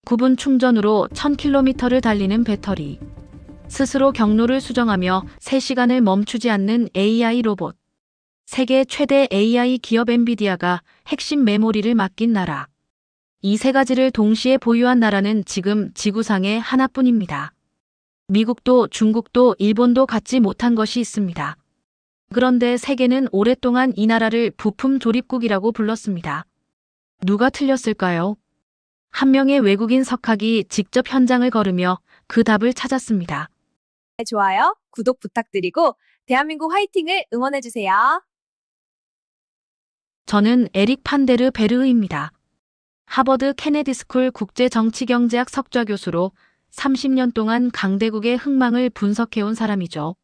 9분 충전으로 1000km를 달리는 배터리. 스스로 경로를 수정하며 3시간을 멈추지 않는 AI 로봇. 세계 최대 AI 기업 엔비디아가 핵심 메모리를 맡긴 나라. 이 세 가지를 동시에 보유한 나라는 지금 지구상에 하나뿐입니다. 미국도 중국도 일본도 갖지 못한 것이 있습니다. 그런데 세계는 오랫동안 이 나라를 부품 조립국이라고 불렀습니다. 누가 틀렸을까요? 한 명의 외국인 석학이 직접 현장을 걸으며 그 답을 찾았습니다. 좋아요, 구독 부탁드리고 대한민국 화이팅을 응원해주세요. 저는 에릭 판데르 베르흐입니다. 하버드 케네디스쿨 국제정치경제학 석좌 교수로 30년 동안 강대국의 흥망을 분석해온 사람이죠.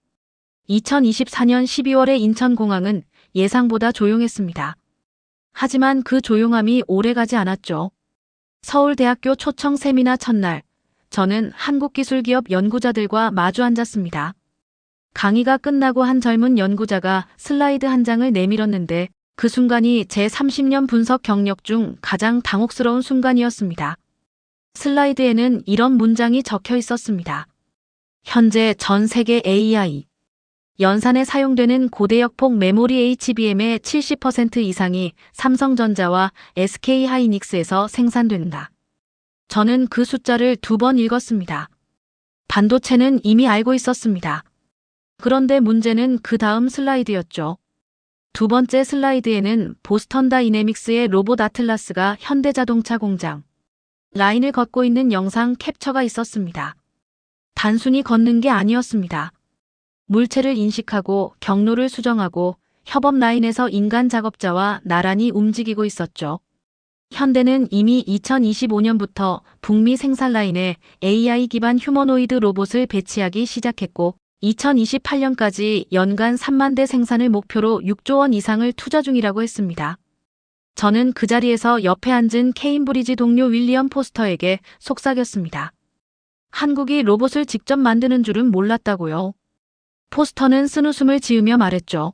2024년 12월의 인천공항은 예상보다 조용했습니다. 하지만 그 조용함이 오래가지 않았죠. 서울대학교 초청 세미나 첫날, 저는 한국기술기업 연구자들과 마주 앉았습니다. 강의가 끝나고 한 젊은 연구자가 슬라이드 한 장을 내밀었는데 그 순간이 제 30년 분석 경력 중 가장 당혹스러운 순간이었습니다. 슬라이드에는 이런 문장이 적혀 있었습니다. 현재 전 세계 AI, 연산에 사용되는 고대역폭 메모리 HBM의 70% 이상이 삼성전자와 SK하이닉스에서 생산된다. 저는 그 숫자를 2번 읽었습니다. 반도체는 이미 알고 있었습니다. 그런데 문제는 그 다음 슬라이드였죠. 두 번째 슬라이드에는 보스턴 다이내믹스의 로봇 아틀라스가 현대자동차 공장 라인을 걷고 있는 영상 캡처가 있었습니다. 단순히 걷는 게 아니었습니다. 물체를 인식하고 경로를 수정하고 협업 라인에서 인간 작업자와 나란히 움직이고 있었죠. 현대는 이미 2025년부터 북미 생산 라인에 AI 기반 휴머노이드 로봇을 배치하기 시작했고 2028년까지 연간 3만 대 생산을 목표로 6조 원 이상을 투자 중이라고 했습니다. 저는 그 자리에서 옆에 앉은 케임브리지 동료 윌리엄 포스터에게 속삭였습니다. 한국이 로봇을 직접 만드는 줄은 몰랐다고요. 포스터는 쓴웃음을 지으며 말했죠.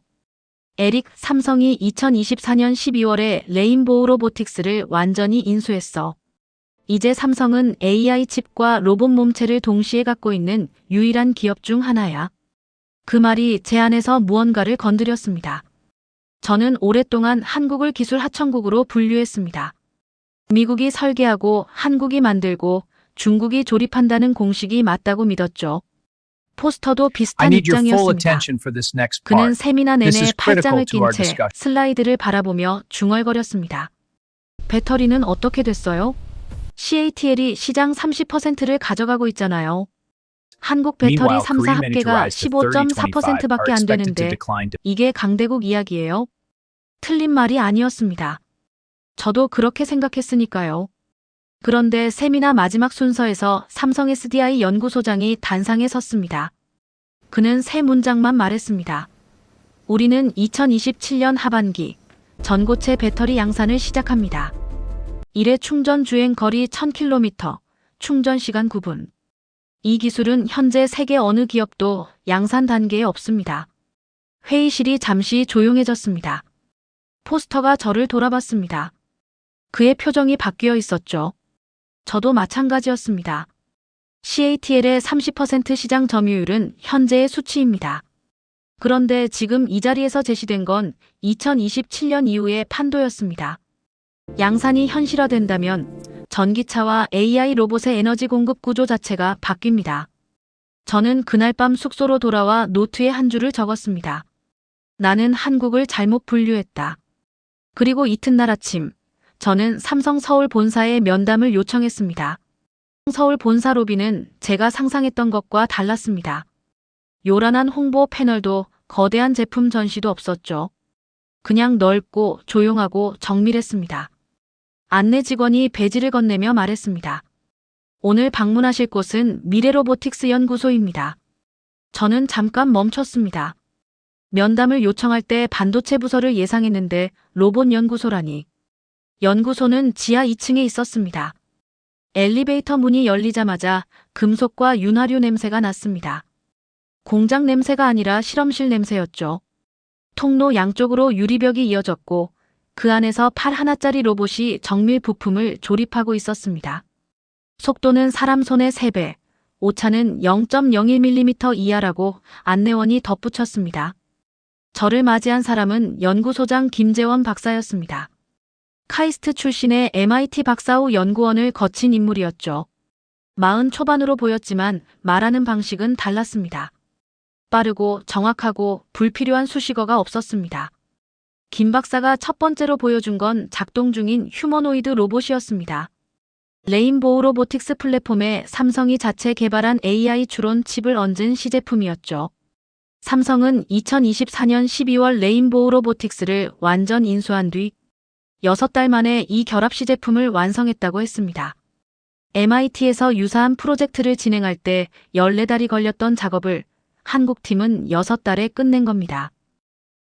에릭, 삼성이 2024년 12월에 레인보우 로보틱스를 완전히 인수했어. 이제 삼성은 AI 칩과 로봇 몸체를 동시에 갖고 있는 유일한 기업 중 하나야. 그 말이 제 안에서 무언가를 건드렸습니다. 저는 오랫동안 한국을 기술 하청국으로 분류했습니다. 미국이 설계하고 한국이 만들고 중국이 조립한다는 공식이 맞다고 믿었죠. 포스터도 비슷한 입장이었습니다. 그는 세미나 내내 팔짱을 낀 채 슬라이드를 바라보며 중얼거렸습니다. 배터리는 어떻게 됐어요? CATL이 시장 30%를 가져가고 있잖아요. 한국 배터리 3사 합계가 15.4%밖에 안 되는데 이게 강대국 이야기예요? 틀린 말이 아니었습니다. 저도 그렇게 생각했으니까요. 그런데 세미나 마지막 순서에서 삼성 SDI 연구소장이 단상에 섰습니다. 그는 세 문장만 말했습니다. 우리는 2027년 하반기 전고체 배터리 양산을 시작합니다. 1회 충전 주행 거리 1000km, 충전 시간 9분. 이 기술은 현재 세계 어느 기업도 양산 단계에 없습니다. 회의실이 잠시 조용해졌습니다. 포스터가 저를 돌아봤습니다. 그의 표정이 바뀌어 있었죠. 저도 마찬가지였습니다. CATL의 30% 시장 점유율은 현재의 수치입니다. 그런데 지금 이 자리에서 제시된 건 2027년 이후의 판도였습니다. 양산이 현실화된다면 전기차와 AI 로봇의 에너지 공급 구조 자체가 바뀝니다. 저는 그날 밤 숙소로 돌아와 노트에 한 줄을 적었습니다. 나는 한국을 잘못 분류했다. 그리고 이튿날 아침, 저는 삼성 서울 본사에 면담을 요청했습니다. 서울 본사 로비는 제가 상상했던 것과 달랐습니다. 요란한 홍보 패널도 거대한 제품 전시도 없었죠. 그냥 넓고 조용하고 정밀했습니다. 안내 직원이 배지를 건네며 말했습니다. 오늘 방문하실 곳은 미래로보틱스 연구소입니다. 저는 잠깐 멈췄습니다. 면담을 요청할 때 반도체 부서를 예상했는데 로봇 연구소라니. 연구소는 지하 2층에 있었습니다. 엘리베이터 문이 열리자마자 금속과 윤활유 냄새가 났습니다. 공장 냄새가 아니라 실험실 냄새였죠. 통로 양쪽으로 유리벽이 이어졌고 그 안에서 팔 하나짜리 로봇이 정밀 부품을 조립하고 있었습니다. 속도는 사람 손의 3배, 오차는 0.01mm 이하라고 안내원이 덧붙였습니다. 저를 맞이한 사람은 연구소장 김재원 박사였습니다. 카이스트 출신의 MIT 박사 후 연구원을 거친 인물이었죠. 40 초반으로 보였지만 말하는 방식은 달랐습니다. 빠르고 정확하고 불필요한 수식어가 없었습니다. 김 박사가 첫 번째로 보여준 건 작동 중인 휴머노이드 로봇이었습니다. 레인보우 로보틱스 플랫폼에 삼성이 자체 개발한 AI 추론 칩을 얹은 시제품이었죠. 삼성은 2024년 12월 레인보우 로보틱스를 완전 인수한 뒤 6달 만에 이 결합 시제품을 완성했다고 했습니다. MIT에서 유사한 프로젝트를 진행할 때 14달이 걸렸던 작업을 한국 팀은 6달에 끝낸 겁니다.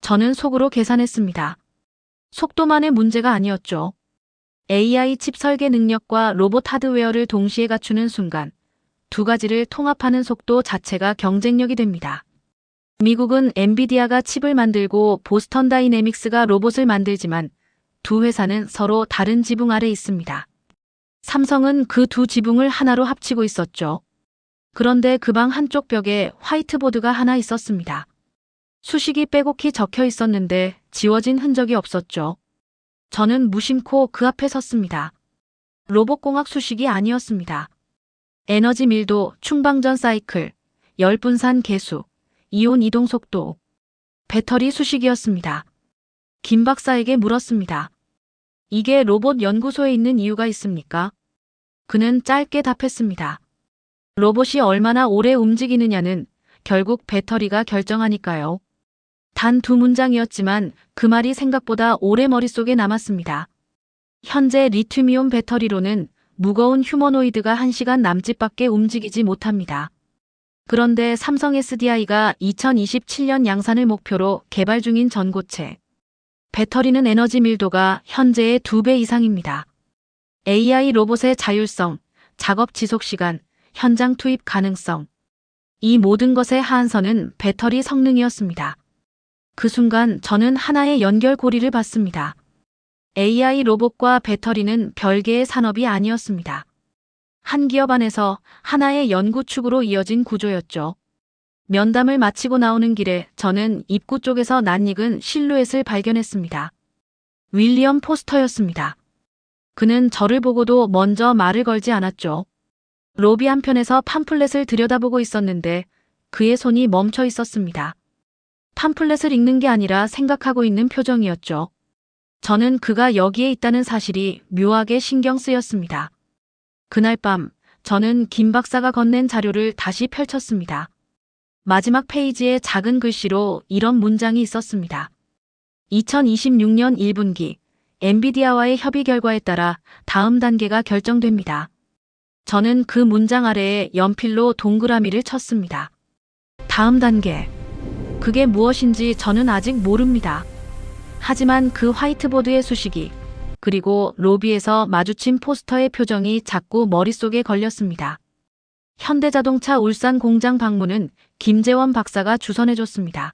저는 속으로 계산했습니다. 속도만의 문제가 아니었죠. AI 칩 설계 능력과 로봇 하드웨어를 동시에 갖추는 순간 두 가지를 통합하는 속도 자체가 경쟁력이 됩니다. 미국은 엔비디아가 칩을 만들고 보스턴 다이내믹스가 로봇을 만들지만 두 회사는 서로 다른 지붕 아래 있습니다. 삼성은 그 두 지붕을 하나로 합치고 있었죠. 그런데 그 방 한쪽 벽에 화이트보드가 하나 있었습니다. 수식이 빼곡히 적혀 있었는데 지워진 흔적이 없었죠. 저는 무심코 그 앞에 섰습니다. 로봇공학 수식이 아니었습니다. 에너지 밀도, 충방전 사이클, 열분산 계수, 이온 이동 속도, 배터리 수식이었습니다. 김 박사에게 물었습니다. 이게 로봇 연구소에 있는 이유가 있습니까? 그는 짧게 답했습니다. 로봇이 얼마나 오래 움직이느냐는 결국 배터리가 결정하니까요. 단 2문장이었지만 그 말이 생각보다 오래 머릿속에 남았습니다. 현재 리튬이온 배터리로는 무거운 휴머노이드가 1시간 남짓밖에 움직이지 못합니다. 그런데 삼성 SDI가 2027년 양산을 목표로 개발 중인 전고체. 배터리는 에너지 밀도가 현재의 2배 이상입니다. AI 로봇의 자율성, 작업 지속 시간, 현장 투입 가능성. 이 모든 것의 하한선은 배터리 성능이었습니다. 그 순간 저는 하나의 연결고리를 봤습니다. AI 로봇과 배터리는 별개의 산업이 아니었습니다. 한 기업 안에서 하나의 연구축으로 이어진 구조였죠. 면담을 마치고 나오는 길에 저는 입구 쪽에서 낯익은 실루엣을 발견했습니다. 윌리엄 포스터였습니다. 그는 저를 보고도 먼저 말을 걸지 않았죠. 로비 한편에서 팜플렛을 들여다보고 있었는데 그의 손이 멈춰 있었습니다. 팜플렛을 읽는 게 아니라 생각하고 있는 표정이었죠. 저는 그가 여기에 있다는 사실이 묘하게 신경 쓰였습니다. 그날 밤 저는 김 박사가 건넨 자료를 다시 펼쳤습니다. 마지막 페이지에 작은 글씨로 이런 문장이 있었습니다. 2026년 1분기 엔비디아와의 협의 결과에 따라 다음 단계가 결정됩니다. 저는 그 문장 아래에 연필로 동그라미를 쳤습니다. 다음 단계. 그게 무엇인지 저는 아직 모릅니다. 하지만 그 화이트보드의 수식이 그리고 로비에서 마주친 포스터의 표정이 자꾸 머릿속에 걸렸습니다. 현대자동차 울산 공장 방문은 김재원 박사가 주선해줬습니다.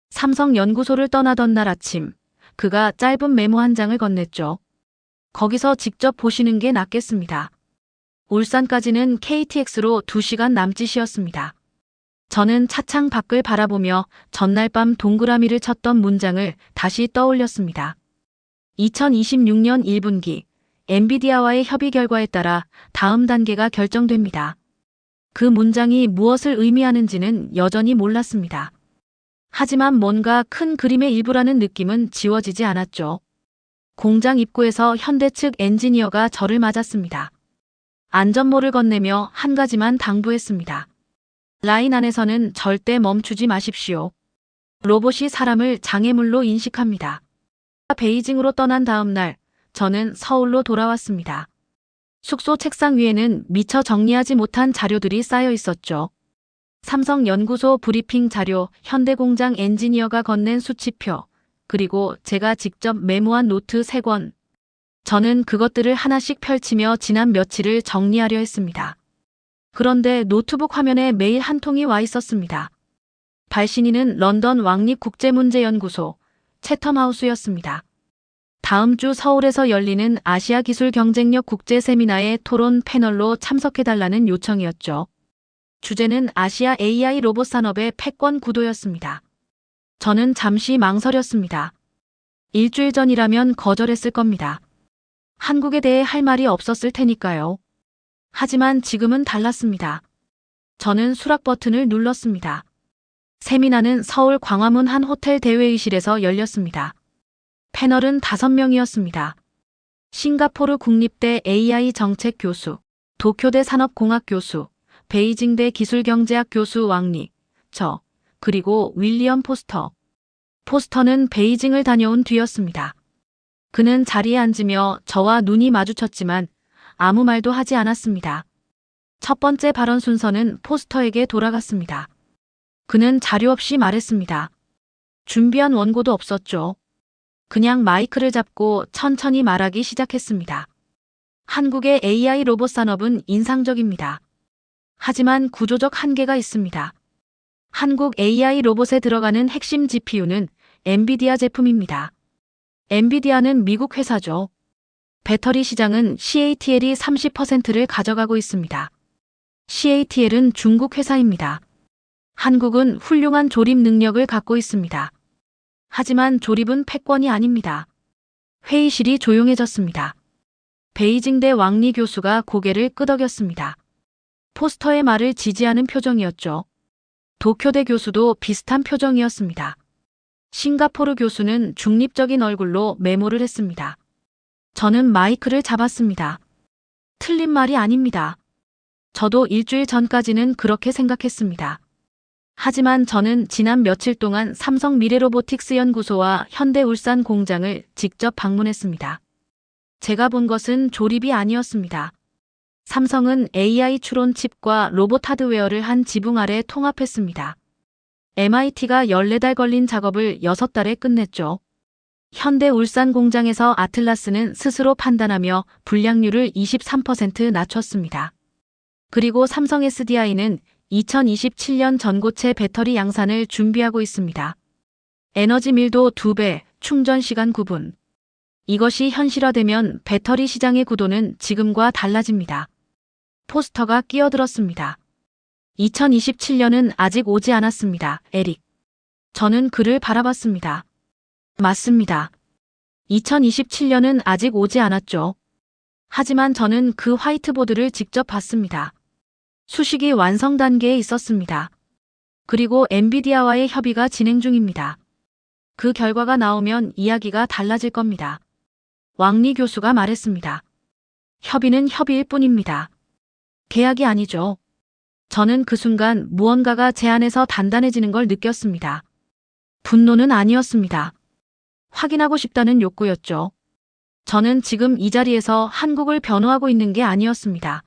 삼성 연구소를 떠나던 날 아침, 그가 짧은 메모 한 장을 건넸죠. 거기서 직접 보시는 게 낫겠습니다. 울산까지는 KTX로 2시간 남짓이었습니다. 저는 차창 밖을 바라보며 전날 밤 동그라미를 쳤던 문장을 다시 떠올렸습니다. 2026년 1분기 엔비디아와의 협의 결과에 따라 다음 단계가 결정됩니다. 그 문장이 무엇을 의미하는지는 여전히 몰랐습니다. 하지만 뭔가 큰 그림의 일부라는 느낌은 지워지지 않았죠. 공장 입구에서 현대 측 엔지니어가 저를 맞았습니다. 안전모를 건네며 한 가지만 당부했습니다. 라인 안에서는 절대 멈추지 마십시오. 로봇이 사람을 장애물로 인식합니다. 베이징으로 떠난 다음 날, 저는 서울로 돌아왔습니다. 숙소 책상 위에는 미처 정리하지 못한 자료들이 쌓여 있었죠. 삼성 연구소 브리핑 자료, 현대공장 엔지니어가 건넨 수치표, 그리고 제가 직접 메모한 노트 3권. 저는 그것들을 하나씩 펼치며 지난 며칠을 정리하려 했습니다. 그런데 노트북 화면에 메일 한 통이 와 있었습니다. 발신인은 런던 왕립국제문제연구소, 채텀하우스였습니다. 다음 주 서울에서 열리는 아시아 기술 경쟁력 국제 세미나에 토론 패널로 참석해달라는 요청이었죠. 주제는 아시아 AI 로봇 산업의 패권 구도였습니다. 저는 잠시 망설였습니다. 일주일 전이라면 거절했을 겁니다. 한국에 대해 할 말이 없었을 테니까요. 하지만 지금은 달랐습니다. 저는 수락 버튼을 눌렀습니다. 세미나는 서울 광화문 한 호텔 대회의실에서 열렸습니다. 패널은 5명이었습니다. 싱가포르 국립대 AI 정책 교수, 도쿄대 산업공학 교수, 베이징대 기술경제학 교수 왕리, 저, 그리고 윌리엄 포스터. 포스터는 베이징을 다녀온 뒤였습니다. 그는 자리에 앉으며 저와 눈이 마주쳤지만 아무 말도 하지 않았습니다. 첫 번째 발언 순서는 포스터에게 돌아갔습니다. 그는 자료 없이 말했습니다. 준비한 원고도 없었죠. 그냥 마이크를 잡고 천천히 말하기 시작했습니다. 한국의 AI 로봇 산업은 인상적입니다. 하지만 구조적 한계가 있습니다. 한국 AI 로봇에 들어가는 핵심 GPU는 엔비디아 제품입니다. 엔비디아는 미국 회사죠. 배터리 시장은 CATL이 30%를 가져가고 있습니다. CATL은 중국 회사입니다. 한국은 훌륭한 조립 능력을 갖고 있습니다. 하지만 조립은 패권이 아닙니다. 회의실이 조용해졌습니다. 베이징대 왕리 교수가 고개를 끄덕였습니다. 포스터의 말을 지지하는 표정이었죠. 도쿄대 교수도 비슷한 표정이었습니다. 싱가포르 교수는 중립적인 얼굴로 메모를 했습니다. 저는 마이크를 잡았습니다. 틀린 말이 아닙니다. 저도 일주일 전까지는 그렇게 생각했습니다. 하지만 저는 지난 며칠 동안 삼성 미래로보틱스 연구소와 현대울산 공장을 직접 방문했습니다. 제가 본 것은 조립이 아니었습니다. 삼성은 AI 추론 칩과 로봇 하드웨어를 한 지붕 아래 통합했습니다. MIT가 14달 걸린 작업을 6달에 끝냈죠. 현대울산 공장에서 아틀라스는 스스로 판단하며 불량률을 23% 낮췄습니다. 그리고 삼성 SDI는 2027년 전고체 배터리 양산을 준비하고 있습니다. 에너지 밀도 2배, 충전 시간 9분. 이것이 현실화되면 배터리 시장의 구도는 지금과 달라집니다. 포스터가 끼어들었습니다. 2027년은 아직 오지 않았습니다, 에릭. 저는 그를 바라봤습니다. 맞습니다. 2027년은 아직 오지 않았죠. 하지만 저는 그 화이트보드를 직접 봤습니다. 수식이 완성 단계에 있었습니다. 그리고 엔비디아와의 협의가 진행 중입니다. 그 결과가 나오면 이야기가 달라질 겁니다. 왕리 교수가 말했습니다. 협의는 협의일 뿐입니다. 계약이 아니죠. 저는 그 순간 무언가가 제 안에서 단단해지는 걸 느꼈습니다. 분노는 아니었습니다. 확인하고 싶다는 욕구였죠. 저는 지금 이 자리에서 한국을 변호하고 있는 게 아니었습니다.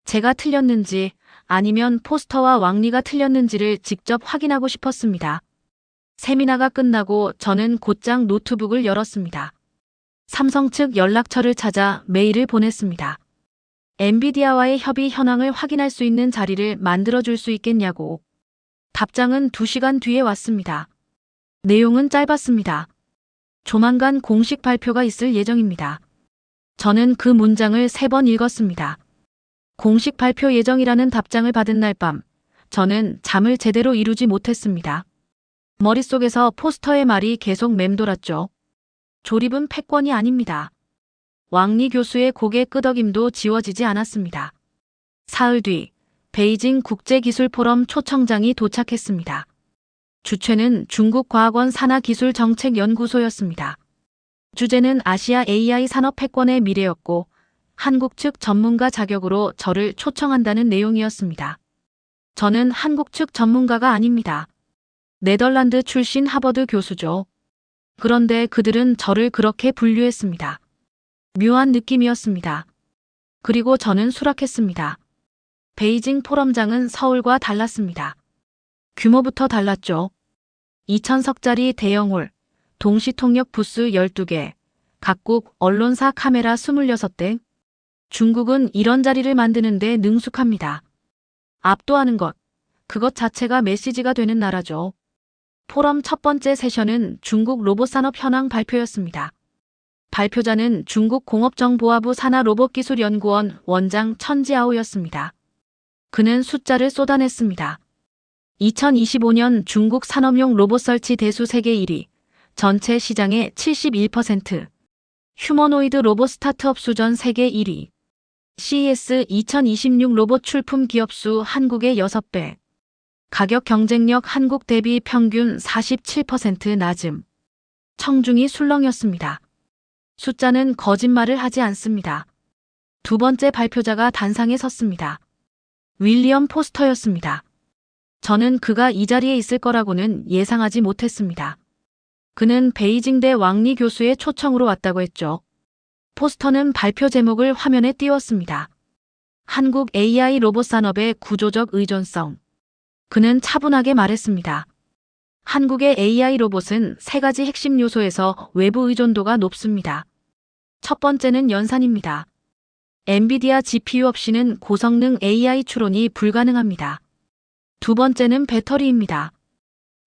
제가 틀렸는지 아니면 포스터와 왕리가 틀렸는지를 직접 확인하고 싶었습니다. 세미나가 끝나고 저는 곧장 노트북을 열었습니다. 삼성 측 연락처를 찾아 메일을 보냈습니다. 엔비디아와의 협의 현황을 확인할 수 있는 자리를 만들어줄 수 있겠냐고. 답장은 2시간 뒤에 왔습니다. 내용은 짧았습니다. 조만간 공식 발표가 있을 예정입니다. 저는 그 문장을 3번 읽었습니다. 공식 발표 예정이라는 답장을 받은 날 밤, 저는 잠을 제대로 이루지 못했습니다. 머릿속에서 포스터의 말이 계속 맴돌았죠. 조립은 패권이 아닙니다. 왕리 교수의 고개 끄덕임도 지워지지 않았습니다. 사흘 뒤, 베이징 국제기술포럼 초청장이 도착했습니다. 주최는 중국과학원 산하기술정책연구소였습니다. 주제는 아시아 AI 산업 패권의 미래였고, 한국 측 전문가 자격으로 저를 초청한다는 내용이었습니다. 저는 한국 측 전문가가 아닙니다. 네덜란드 출신 하버드 교수죠. 그런데 그들은 저를 그렇게 분류했습니다. 묘한 느낌이었습니다. 그리고 저는 수락했습니다. 베이징 포럼장은 서울과 달랐습니다. 규모부터 달랐죠. 2,000석짜리 대형홀, 동시통역 부스 12개, 각국 언론사 카메라 26대. 중국은 이런 자리를 만드는데 능숙합니다. 압도하는 것, 그것 자체가 메시지가 되는 나라죠. 포럼 첫 번째 세션은 중국 로봇 산업 현황 발표였습니다. 발표자는 중국 공업정보화부 산하로봇기술연구원 원장 천지아오였습니다. 그는 숫자를 쏟아냈습니다. 2025년 중국 산업용 로봇 설치 대수 세계 1위, 전체 시장의 71%, 휴머노이드 로봇 스타트업 수전 세계 1위, CES 2026 로봇 출품 기업 수 한국의 6배, 가격 경쟁력 한국 대비 평균 47% 낮음. 청중이 술렁였습니다. 숫자는 거짓말을 하지 않습니다. 두 번째 발표자가 단상에 섰습니다. 윌리엄 포스터였습니다. 저는 그가 이 자리에 있을 거라고는 예상하지 못했습니다. 그는 베이징대 왕리 교수의 초청으로 왔다고 했죠. 포스터는 발표 제목을 화면에 띄웠습니다. 한국 AI 로봇 산업의 구조적 의존성. 그는 차분하게 말했습니다. 한국의 AI 로봇은 세 가지 핵심 요소에서 외부 의존도가 높습니다. 첫 번째는 연산입니다. 엔비디아 GPU 없이는 고성능 AI 추론이 불가능합니다. 두 번째는 배터리입니다.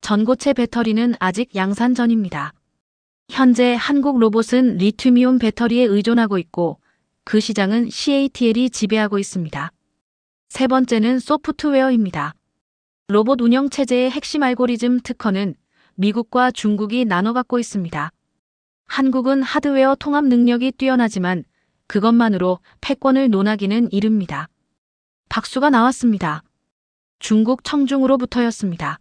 전고체 배터리는 아직 양산 전입니다. 현재 한국 로봇은 리튬이온 배터리에 의존하고 있고 그 시장은 CATL이 지배하고 있습니다. 세 번째는 소프트웨어입니다. 로봇 운영 체제의 핵심 알고리즘 특허는 미국과 중국이 나눠 갖고 있습니다. 한국은 하드웨어 통합 능력이 뛰어나지만 그것만으로 패권을 논하기는 이릅니다. 박수가 나왔습니다. 중국 청중으로부터였습니다.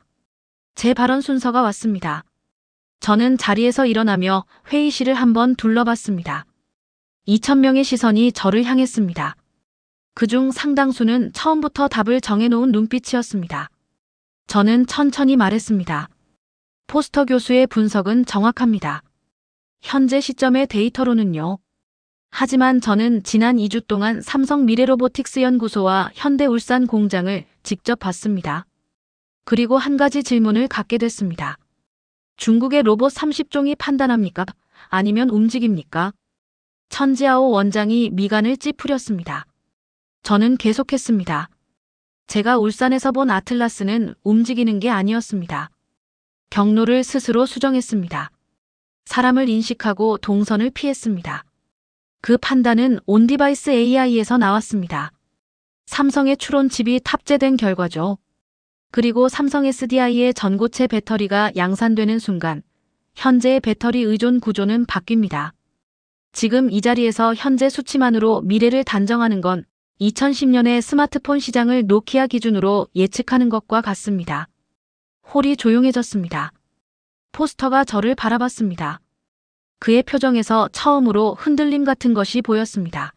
제 발언 순서가 왔습니다. 저는 자리에서 일어나며 회의실을 한번 둘러봤습니다. 2,000명의 시선이 저를 향했습니다. 그중 상당수는 처음부터 답을 정해놓은 눈빛이었습니다. 저는 천천히 말했습니다. 포스터 교수의 분석은 정확합니다. 현재 시점의 데이터로는요. 하지만 저는 지난 2주 동안 삼성 미래로보틱스 연구소와 현대울산 공장을 직접 봤습니다. 그리고 한 가지 질문을 갖게 됐습니다. 중국의 로봇 30종이 판단합니까? 아니면 움직입니까? 천지아오 원장이 미간을 찌푸렸습니다. 저는 계속했습니다. 제가 울산에서 본 아틀라스는 움직이는 게 아니었습니다. 경로를 스스로 수정했습니다. 사람을 인식하고 동선을 피했습니다. 그 판단은 온디바이스 AI에서 나왔습니다. 삼성의 추론칩이 탑재된 결과죠. 그리고 삼성 SDI의 전고체 배터리가 양산되는 순간 현재의 배터리 의존 구조는 바뀝니다. 지금 이 자리에서 현재 수치만으로 미래를 단정하는 건 2010년의 스마트폰 시장을 노키아 기준으로 예측하는 것과 같습니다. 홀이 조용해졌습니다. 포스터가 저를 바라봤습니다. 그의 표정에서 처음으로 흔들림 같은 것이 보였습니다.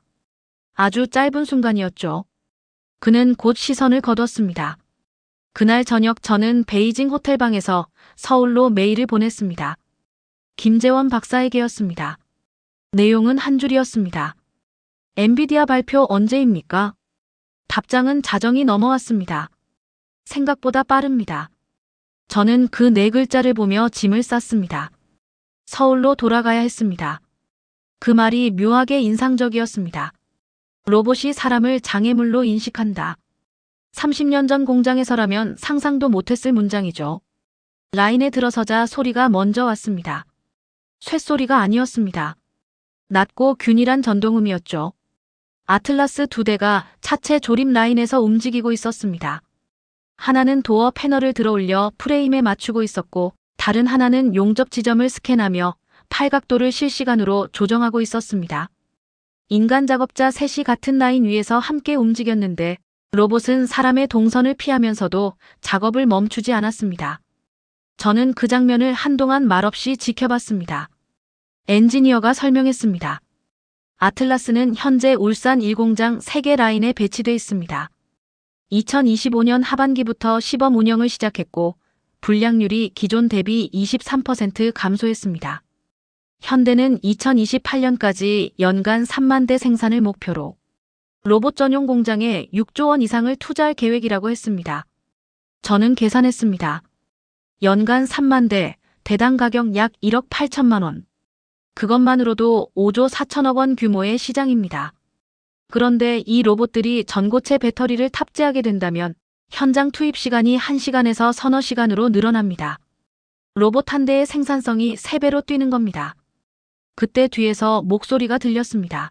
아주 짧은 순간이었죠. 그는 곧 시선을 거뒀습니다. 그날 저녁 저는 베이징 호텔방에서 서울로 메일을 보냈습니다. 김재원 박사에게였습니다. 내용은 한 줄이었습니다. 엔비디아 발표 언제입니까? 답장은 자정이 넘어왔습니다. 생각보다 빠릅니다. 저는 그 네 글자를 보며 짐을 쌌습니다. 서울로 돌아가야 했습니다. 그 말이 묘하게 인상적이었습니다. 로봇이 사람을 장애물로 인식한다. 30년 전 공장에서라면 상상도 못했을 문장이죠. 라인에 들어서자 소리가 먼저 왔습니다. 쇳소리가 아니었습니다. 낮고 균일한 전동음이었죠. 아틀라스 2대가 차체 조립 라인에서 움직이고 있었습니다. 하나는 도어 패널을 들어올려 프레임에 맞추고 있었고 다른 하나는 용접 지점을 스캔하며 팔각도를 실시간으로 조정하고 있었습니다. 인간 작업자 셋이 같은 라인 위에서 함께 움직였는데 로봇은 사람의 동선을 피하면서도 작업을 멈추지 않았습니다. 저는 그 장면을 한동안 말없이 지켜봤습니다. 엔지니어가 설명했습니다. 아틀라스는 현재 울산 1공장 3개 라인에 배치돼 있습니다. 2025년 하반기부터 시범 운영을 시작했고 불량률이 기존 대비 23% 감소했습니다. 현대는 2028년까지 연간 3만 대 생산을 목표로 로봇 전용 공장에 6조 원 이상을 투자할 계획이라고 했습니다. 저는 계산했습니다. 연간 3만 대, 대당 가격 약 1억 8천만 원. 그것만으로도 5조 4천억 원 규모의 시장입니다. 그런데 이 로봇들이 전고체 배터리를 탑재하게 된다면 현장 투입 시간이 1시간에서 서너 시간으로 늘어납니다. 로봇 한 대의 생산성이 3배로 뛰는 겁니다. 그때 뒤에서 목소리가 들렸습니다.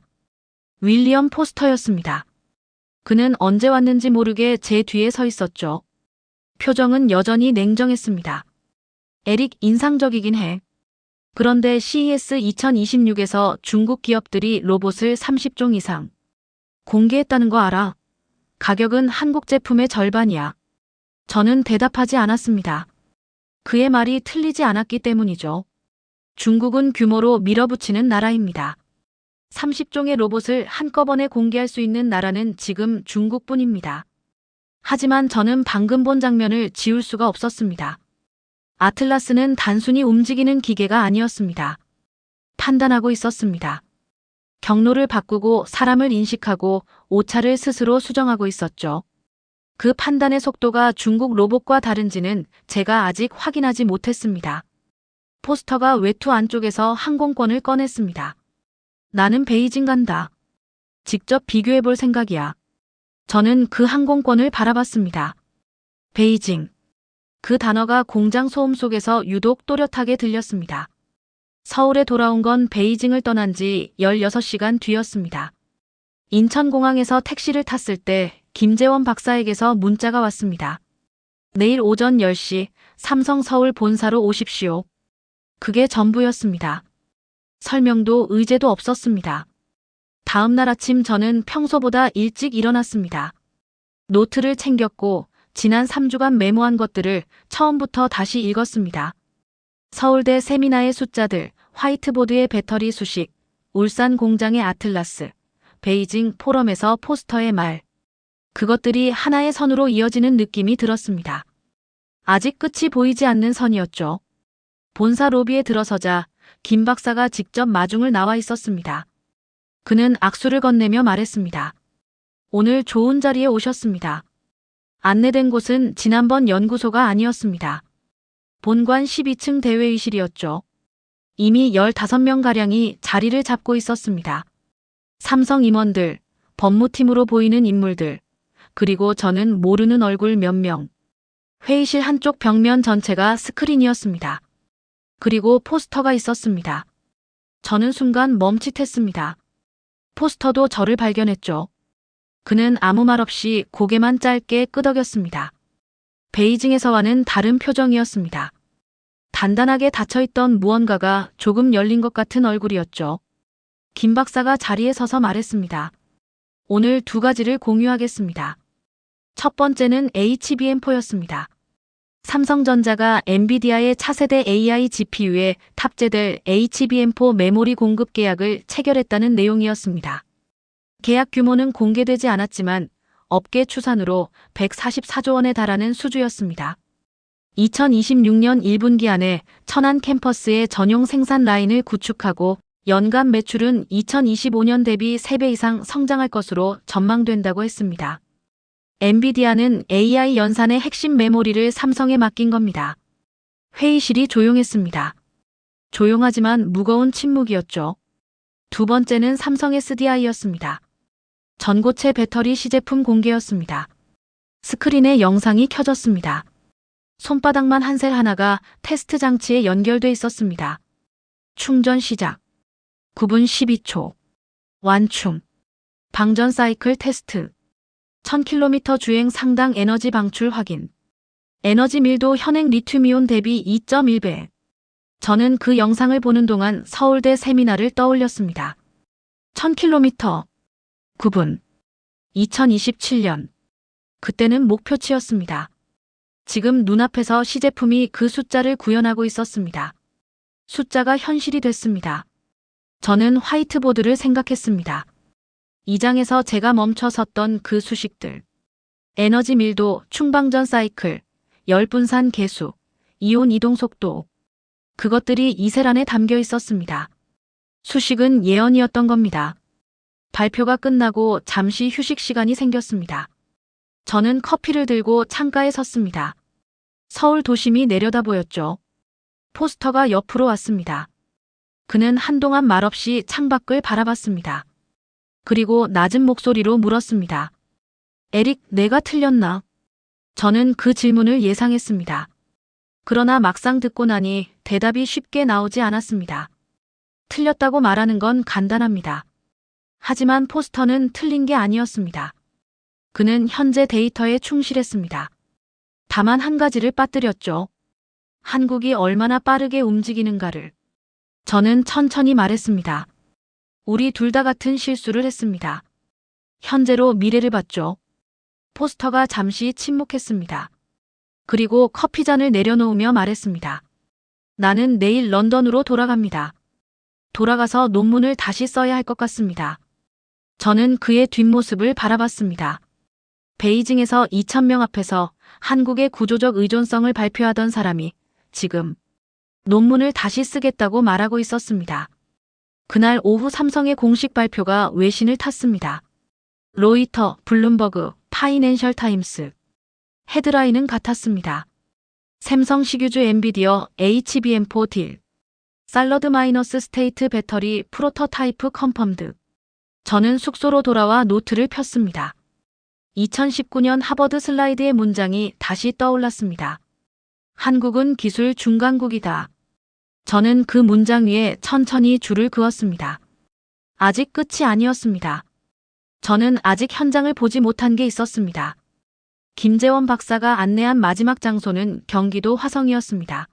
윌리엄 포스터였습니다. 그는 언제 왔는지 모르게 제 뒤에 서 있었죠. 표정은 여전히 냉정했습니다. 에릭, 인상적이긴 해. 그런데 CES 2026에서 중국 기업들이 로봇을 30종 이상 공개했다는 거 알아? 가격은 한국 제품의 절반이야. 저는 대답하지 않았습니다. 그의 말이 틀리지 않았기 때문이죠. 중국은 규모로 밀어붙이는 나라입니다. 30종의 로봇을 한꺼번에 공개할 수 있는 나라는 지금 중국뿐입니다. 하지만 저는 방금 본 장면을 지울 수가 없었습니다. 아틀라스는 단순히 움직이는 기계가 아니었습니다. 판단하고 있었습니다. 경로를 바꾸고 사람을 인식하고 오차를 스스로 수정하고 있었죠. 그 판단의 속도가 중국 로봇과 다른지는 제가 아직 확인하지 못했습니다. 포스터가 외투 안쪽에서 항공권을 꺼냈습니다. 나는 베이징 간다. 직접 비교해 볼 생각이야. 저는 그 항공권을 바라봤습니다. 베이징. 그 단어가 공장 소음 속에서 유독 또렷하게 들렸습니다. 서울에 돌아온 건 베이징을 떠난 지 16시간 뒤였습니다. 인천공항에서 택시를 탔을 때 김재원 박사에게서 문자가 왔습니다. 내일 오전 10시 삼성 서울 본사로 오십시오. 그게 전부였습니다. 설명도 의제도 없었습니다. 다음 날 아침 저는 평소보다 일찍 일어났습니다. 노트를 챙겼고 지난 3주간 메모한 것들을 처음부터 다시 읽었습니다. 서울대 세미나의 숫자들, 화이트보드의 배터리 수식, 울산 공장의 아틀라스, 베이징 포럼에서 포스터의 말. 그것들이 하나의 선으로 이어지는 느낌이 들었습니다. 아직 끝이 보이지 않는 선이었죠. 본사 로비에 들어서자 김 박사가 직접 마중을 나와 있었습니다. 그는 악수를 건네며 말했습니다. 오늘 좋은 자리에 오셨습니다. 안내된 곳은 지난번 연구소가 아니었습니다. 본관 12층 대회의실이었죠. 이미 15명가량이 자리를 잡고 있었습니다. 삼성 임원들, 법무팀으로 보이는 인물들, 그리고 저는 모르는 얼굴 몇 명. 회의실 한쪽 벽면 전체가 스크린이었습니다. 그리고 포스터가 있었습니다. 저는 순간 멈칫했습니다. 포스터도 저를 발견했죠. 그는 아무 말 없이 고개만 짧게 끄덕였습니다. 베이징에서와는 다른 표정이었습니다. 단단하게 닫혀있던 무언가가 조금 열린 것 같은 얼굴이었죠. 김 박사가 자리에 서서 말했습니다. 오늘 2가지를 공유하겠습니다. 첫 번째는 HBM4였습니다. 삼성전자가 엔비디아의 차세대 AI GPU에 탑재될 HBM4 메모리 공급 계약을 체결했다는 내용이었습니다. 계약 규모는 공개되지 않았지만 업계 추산으로 144조 원에 달하는 수주였습니다. 2026년 1분기 안에 천안 캠퍼스의 전용 생산 라인을 구축하고 연간 매출은 2025년 대비 3배 이상 성장할 것으로 전망된다고 했습니다. 엔비디아는 AI 연산의 핵심 메모리를 삼성에 맡긴 겁니다. 회의실이 조용했습니다. 조용하지만 무거운 침묵이었죠. 두 번째는 삼성 SDI였습니다. 전고체 배터리 시제품 공개였습니다. 스크린에 영상이 켜졌습니다. 손바닥만 한 셀 하나가 테스트 장치에 연결돼 있었습니다. 충전 시작. 9분 12초. 완충. 방전 사이클 테스트. 1000km 주행 상당 에너지 방출 확인. 에너지 밀도 현행 리튬이온 대비 2.1배. 저는 그 영상을 보는 동안 서울대 세미나를 떠올렸습니다. 1000km. 9분. 2027년. 그때는 목표치였습니다. 지금 눈앞에서 시제품이 그 숫자를 구현하고 있었습니다. 숫자가 현실이 됐습니다. 저는 화이트보드를 생각했습니다. 이 장에서 제가 멈춰 섰던 그 수식들. 에너지 밀도, 충방전 사이클, 열분산 계수, 이온 이동 속도. 그것들이 이 셀 안에 담겨 있었습니다. 수식은 예언이었던 겁니다. 발표가 끝나고 잠시 휴식 시간이 생겼습니다. 저는 커피를 들고 창가에 섰습니다. 서울 도심이 내려다 보였죠. 포스터가 옆으로 왔습니다. 그는 한동안 말없이 창밖을 바라봤습니다. 그리고 낮은 목소리로 물었습니다. 에릭, 내가 틀렸나? 저는 그 질문을 예상했습니다. 그러나 막상 듣고 나니 대답이 쉽게 나오지 않았습니다. 틀렸다고 말하는 건 간단합니다. 하지만 포스터는 틀린 게 아니었습니다. 그는 현재 데이터에 충실했습니다. 다만 한 가지를 빠뜨렸죠. 한국이 얼마나 빠르게 움직이는가를. 저는 천천히 말했습니다. 우리 둘 다 같은 실수를 했습니다. 현재로 미래를 봤죠. 포스터가 잠시 침묵했습니다. 그리고 커피잔을 내려놓으며 말했습니다. 나는 내일 런던으로 돌아갑니다. 돌아가서 논문을 다시 써야 할 것 같습니다. 저는 그의 뒷모습을 바라봤습니다. 베이징에서 2,000명 앞에서 한국의 구조적 의존성을 발표하던 사람이 지금 논문을 다시 쓰겠다고 말하고 있었습니다. 그날 오후 삼성의 공식 발표가 외신을 탔습니다. 로이터, 블룸버그, 파이낸셜 타임스. 헤드라인은 같았습니다. 샘성 식유주 엔비디어 HBM4 딜. 살러드 마이너스 스테이트 배터리 프로토타이프 컨펌드. 저는 숙소로 돌아와 노트를 폈습니다. 2019년 하버드 슬라이드의 문장이 다시 떠올랐습니다. 한국은 기술 중간국이다. 저는 그 문장 위에 천천히 줄을 그었습니다. 아직 끝이 아니었습니다. 저는 아직 현장을 보지 못한 게 있었습니다. 김재원 박사가 안내한 마지막 장소는 경기도 화성이었습니다.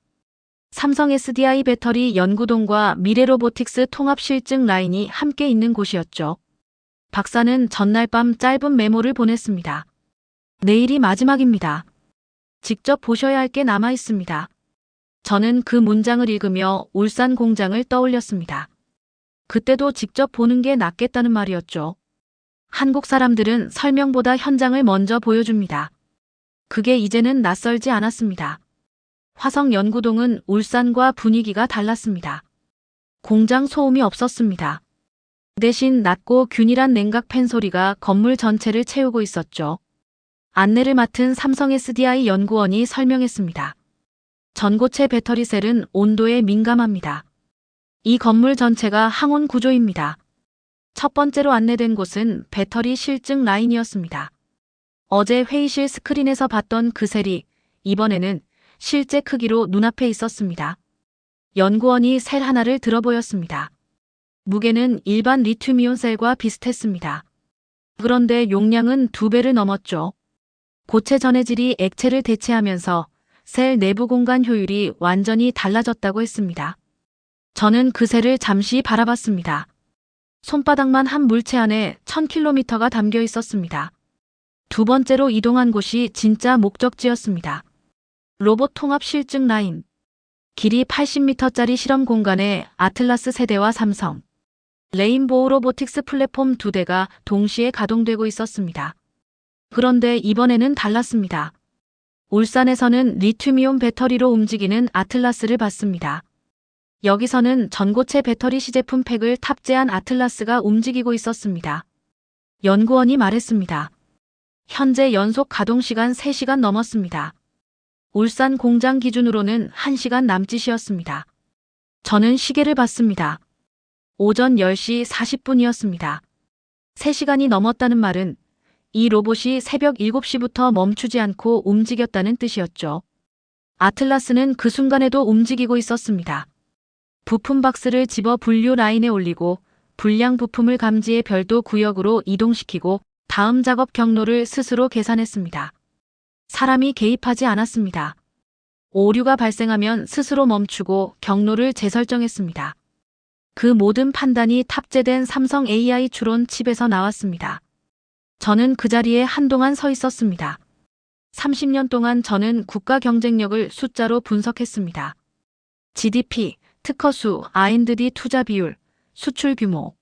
삼성 SDI 배터리 연구동과 미래로보틱스 통합 실증 라인이 함께 있는 곳이었죠. 박사는 전날 밤 짧은 메모를 보냈습니다. 내일이 마지막입니다. 직접 보셔야 할 게 남아 있습니다. 저는 그 문장을 읽으며 울산 공장을 떠올렸습니다. 그때도 직접 보는 게 낫겠다는 말이었죠. 한국 사람들은 설명보다 현장을 먼저 보여줍니다. 그게 이제는 낯설지 않았습니다. 화성 연구동은 울산과 분위기가 달랐습니다. 공장 소음이 없었습니다. 대신 낮고 균일한 냉각 팬 소리가 건물 전체를 채우고 있었죠. 안내를 맡은 삼성 SDI 연구원이 설명했습니다. 전고체 배터리 셀은 온도에 민감합니다. 이 건물 전체가 항온 구조입니다. 첫 번째로 안내된 곳은 배터리 실증 라인이었습니다. 어제 회의실 스크린에서 봤던 그 셀이 이번에는 실제 크기로 눈앞에 있었습니다. 연구원이 셀 하나를 들어 보였습니다. 무게는 일반 리튬이온 셀과 비슷했습니다. 그런데 용량은 2배를 넘었죠. 고체 전해질이 액체를 대체하면서 셀 내부 공간 효율이 완전히 달라졌다고 했습니다. 저는 그 셀을 잠시 바라봤습니다. 손바닥만 한 물체 안에 1000km가 담겨 있었습니다. 두 번째로 이동한 곳이 진짜 목적지였습니다. 로봇 통합 실증 라인. 길이 80m짜리 실험 공간에 아틀라스 세대와 삼성, 레인보우 로보틱스 플랫폼 2대가 동시에 가동되고 있었습니다. 그런데 이번에는 달랐습니다. 울산에서는 리튬이온 배터리로 움직이는 아틀라스를 봤습니다. 여기서는 전고체 배터리 시제품 팩을 탑재한 아틀라스가 움직이고 있었습니다. 연구원이 말했습니다. 현재 연속 가동 시간 3시간 넘었습니다. 울산 공장 기준으로는 1시간 남짓이었습니다. 저는 시계를 봤습니다. 오전 10시 40분이었습니다. 3시간이 넘었다는 말은 이 로봇이 새벽 7시부터 멈추지 않고 움직였다는 뜻이었죠. 아틀라스는 그 순간에도 움직이고 있었습니다. 부품 박스를 집어 분류 라인에 올리고 불량 부품을 감지해 별도 구역으로 이동시키고 다음 작업 경로를 스스로 계산했습니다. 사람이 개입하지 않았습니다. 오류가 발생하면 스스로 멈추고 경로를 재설정했습니다. 그 모든 판단이 탑재된 삼성 AI 추론 칩에서 나왔습니다. 저는 그 자리에 한동안 서 있었습니다. 30년 동안 저는 국가 경쟁력을 숫자로 분석했습니다. GDP, 특허수, R&D 투자 비율, 수출 규모.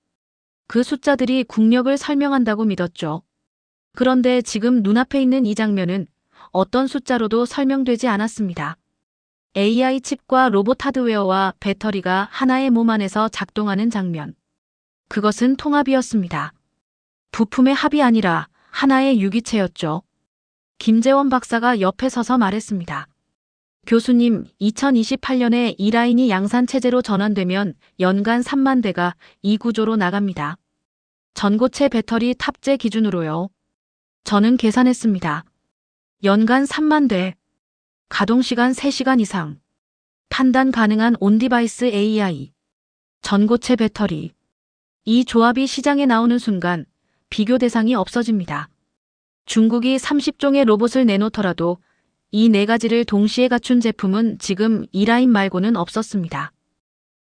그 숫자들이 국력을 설명한다고 믿었죠. 그런데 지금 눈앞에 있는 이 장면은 어떤 숫자로도 설명되지 않았습니다. AI 칩과 로봇 하드웨어와 배터리가 하나의 몸 안에서 작동하는 장면. 그것은 통합이었습니다. 부품의 합이 아니라 하나의 유기체였죠. 김재원 박사가 옆에 서서 말했습니다. 교수님, 2028년에 이 라인이 양산체제로 전환되면 연간 3만 대가 이 구조로 나갑니다. 전고체 배터리 탑재 기준으로요. 저는 계산했습니다. 연간 3만 대. 가동시간 3시간 이상. 판단 가능한 온디바이스 AI. 전고체 배터리. 이 조합이 시장에 나오는 순간 비교 대상이 없어집니다. 중국이 30종의 로봇을 내놓더라도 이 네 가지를 동시에 갖춘 제품은 지금 이 라인 말고는 없었습니다.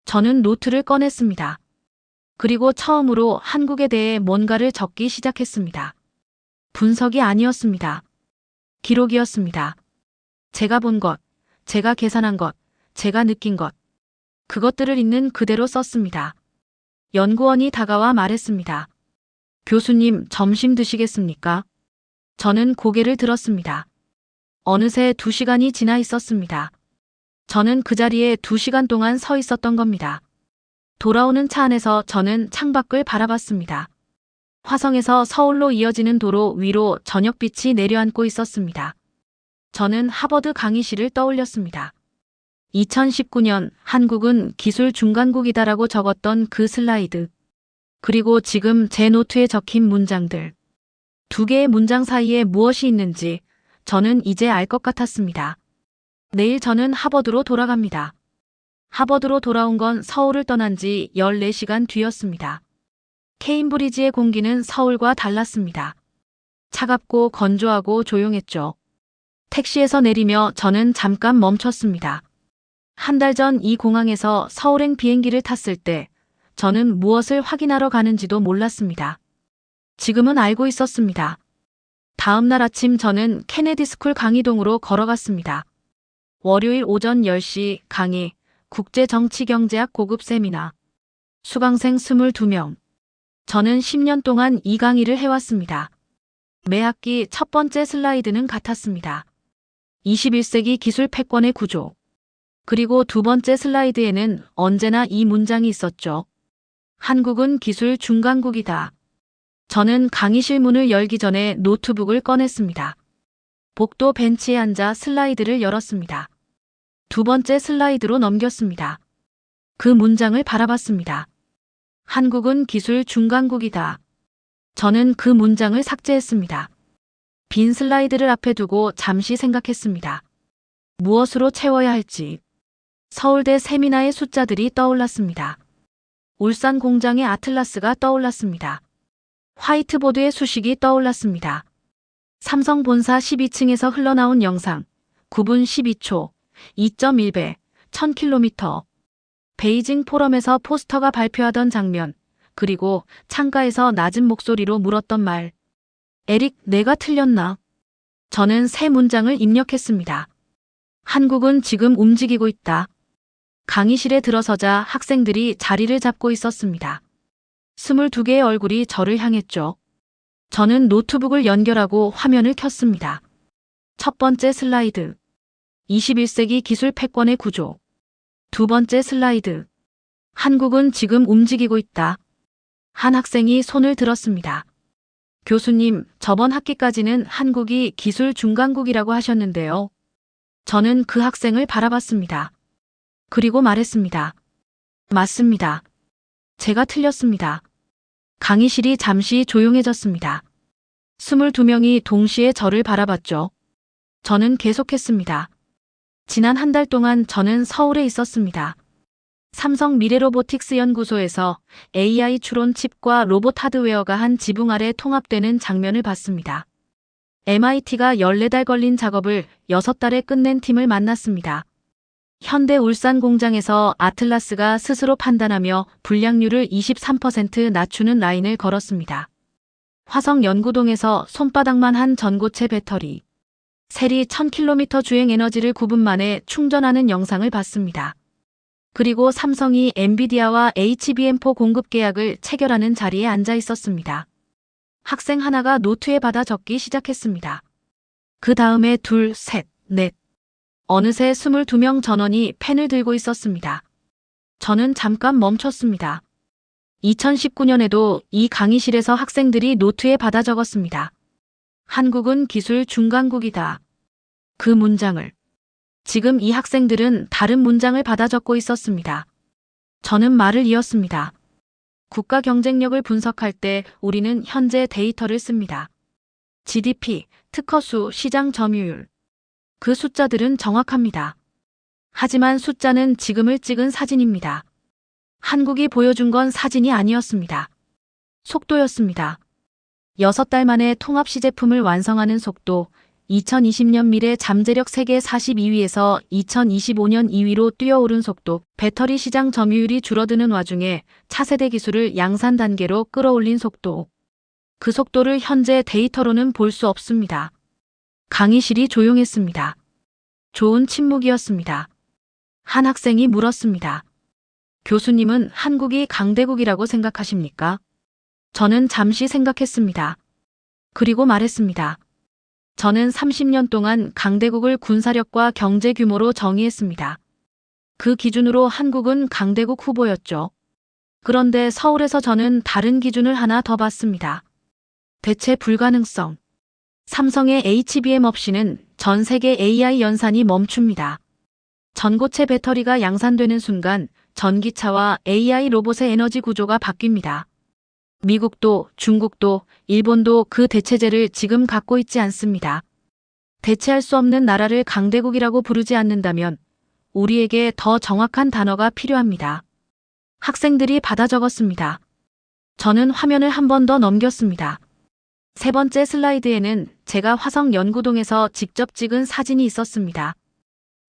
저는 노트를 꺼냈습니다. 그리고 처음으로 한국에 대해 뭔가를 적기 시작했습니다. 분석이 아니었습니다. 기록이었습니다. 제가 본 것, 제가 계산한 것, 제가 느낀 것. 그것들을 있는 그대로 썼습니다. 연구원이 다가와 말했습니다. 교수님, 점심 드시겠습니까? 저는 고개를 들었습니다. 어느새 2시간이 지나 있었습니다. 저는 그 자리에 2시간 동안 서 있었던 겁니다. 돌아오는 차 안에서 저는 창밖을 바라봤습니다. 화성에서 서울로 이어지는 도로 위로 저녁빛이 내려앉고 있었습니다. 저는 하버드 강의실을 떠올렸습니다. 2019년 한국은 기술 중간국이다라고 적었던 그 슬라이드. 그리고 지금 제 노트에 적힌 문장들. 두 개의 문장 사이에 무엇이 있는지 저는 이제 알 것 같았습니다. 내일 저는 하버드로 돌아갑니다. 하버드로 돌아온 건 서울을 떠난 지 14시간 뒤였습니다. 케임브리지의 공기는 서울과 달랐습니다. 차갑고 건조하고 조용했죠. 택시에서 내리며 저는 잠깐 멈췄습니다. 한 달 전 이 공항에서 서울행 비행기를 탔을 때 저는 무엇을 확인하러 가는지도 몰랐습니다. 지금은 알고 있었습니다. 다음 날 아침 저는 케네디 스쿨 강의동으로 걸어갔습니다. 월요일 오전 10시 강의, 국제정치경제학 고급 세미나. 수강생 22명. 저는 10년 동안 이 강의를 해왔습니다. 매 학기 첫 번째 슬라이드는 같았습니다. 21세기 기술 패권의 구조. 그리고 두 번째 슬라이드에는 언제나 이 문장이 있었죠. 한국은 기술 중간국이다. 저는 강의실 문을 열기 전에 노트북을 꺼냈습니다. 복도 벤치에 앉아 슬라이드를 열었습니다. 두 번째 슬라이드로 넘겼습니다. 그 문장을 바라봤습니다. 한국은 기술 중간국이다. 저는 그 문장을 삭제했습니다. 빈 슬라이드를 앞에 두고 잠시 생각했습니다. 무엇으로 채워야 할지. 서울대 세미나의 숫자들이 떠올랐습니다. 울산 공장의 아틀라스가 떠올랐습니다. 화이트보드의 수식이 떠올랐습니다. 삼성 본사 12층에서 흘러나온 영상, 9분 12초, 2.1배, 1000km. 베이징 포럼에서 포스터가 발표하던 장면, 그리고 창가에서 낮은 목소리로 물었던 말. 에릭, 내가 틀렸나? 저는 세 문장을 입력했습니다. 한국은 지금 움직이고 있다. 강의실에 들어서자 학생들이 자리를 잡고 있었습니다. 22개의 얼굴이 저를 향했죠. 저는 노트북을 연결하고 화면을 켰습니다. 첫 번째 슬라이드. 21세기 기술 패권의 구조. 두 번째 슬라이드. 한국은 지금 움직이고 있다. 한 학생이 손을 들었습니다. 교수님, 저번 학기까지는 한국이 기술 중간국이라고 하셨는데요. 저는 그 학생을 바라봤습니다. 그리고 말했습니다. 맞습니다. 제가 틀렸습니다. 강의실이 잠시 조용해졌습니다. 22명이 동시에 저를 바라봤죠. 저는 계속했습니다. 지난 한 달 동안 저는 서울에 있었습니다. 삼성 미래로보틱스 연구소에서 AI 추론 칩과 로봇 하드웨어가 한 지붕 아래 통합되는 장면을 봤습니다. MIT가 14달 걸린 작업을 6달에 끝낸 팀을 만났습니다. 현대 울산 공장에서 아틀라스가 스스로 판단하며 불량률을 23% 낮추는 라인을 걸었습니다. 화성 연구동에서 손바닥만 한 전고체 배터리. 셀이 1000km 주행 에너지를 9분 만에 충전하는 영상을 봤습니다. 그리고 삼성이 엔비디아와 HBM4 공급 계약을 체결하는 자리에 앉아 있었습니다. 학생 하나가 노트에 받아 적기 시작했습니다. 그 다음에 둘, 셋, 넷. 어느새 22명 전원이 펜을 들고 있었습니다. 저는 잠깐 멈췄습니다. 2019년에도 이 강의실에서 학생들이 노트에 받아 적었습니다. 한국은 기술 중간국이다. 그 문장을. 지금 이 학생들은 다른 문장을 받아 적고 있었습니다. 저는 말을 이었습니다. 국가 경쟁력을 분석할 때 우리는 현재 데이터를 씁니다. GDP, 특허수, 시장 점유율. 그 숫자들은 정확합니다. 하지만 숫자는 지금을 찍은 사진입니다. 한국이 보여준 건 사진이 아니었습니다. 속도였습니다. 6달 만에 통합 시제품을 완성하는 속도, 2020년 미래 잠재력 세계 42위에서 2025년 2위로 뛰어오른 속도, 배터리 시장 점유율이 줄어드는 와중에 차세대 기술을 양산 단계로 끌어올린 속도. 그 속도를 현재 데이터로는 볼 수 없습니다. 강의실이 조용했습니다. 좋은 침묵이었습니다. 한 학생이 물었습니다. 교수님은 한국이 강대국이라고 생각하십니까? 저는 잠시 생각했습니다. 그리고 말했습니다. 저는 30년 동안 강대국을 군사력과 경제 규모로 정의했습니다. 그 기준으로 한국은 강대국 후보였죠. 그런데 서울에서 저는 다른 기준을 하나 더 봤습니다. 대체 불가능성. 삼성의 HBM 없이는 전 세계 AI 연산이 멈춥니다. 전고체 배터리가 양산되는 순간 전기차와 AI 로봇의 에너지 구조가 바뀝니다. 미국도 중국도 일본도 그 대체제를 지금 갖고 있지 않습니다. 대체할 수 없는 나라를 강대국이라고 부르지 않는다면 우리에게 더 정확한 단어가 필요합니다. 학생들이 받아 적었습니다. 저는 화면을 한 번 더 넘겼습니다. 세 번째 슬라이드에는 제가 화성 연구동에서 직접 찍은 사진이 있었습니다.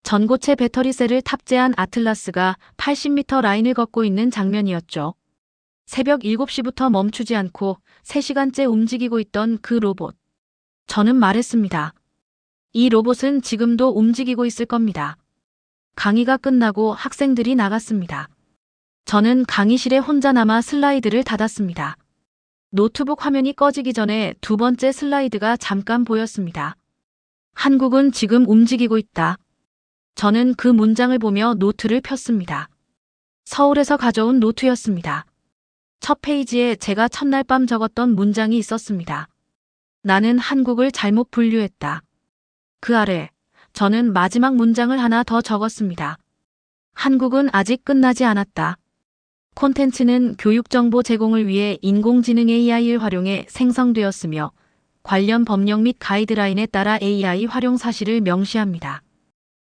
전고체 배터리셀을 탑재한 아틀라스가 80m 라인을 걷고 있는 장면이었죠. 새벽 7시부터 멈추지 않고 3시간째 움직이고 있던 그 로봇. 저는 말했습니다. 이 로봇은 지금도 움직이고 있을 겁니다. 강의가 끝나고 학생들이 나갔습니다. 저는 강의실에 혼자 남아 슬라이드를 닫았습니다. 노트북 화면이 꺼지기 전에 두 번째 슬라이드가 잠깐 보였습니다. 한국은 지금 움직이고 있다. 저는 그 문장을 보며 노트를 폈습니다. 서울에서 가져온 노트였습니다. 첫 페이지에 제가 첫날 밤 적었던 문장이 있었습니다. 나는 한국을 잘못 분류했다. 그 아래 저는 마지막 문장을 하나 더 적었습니다. 한국은 아직 끝나지 않았다. 콘텐츠는 교육 정보 제공을 위해 인공지능 AI를 활용해 생성되었으며 관련 법령 및 가이드라인에 따라 AI 활용 사실을 명시합니다.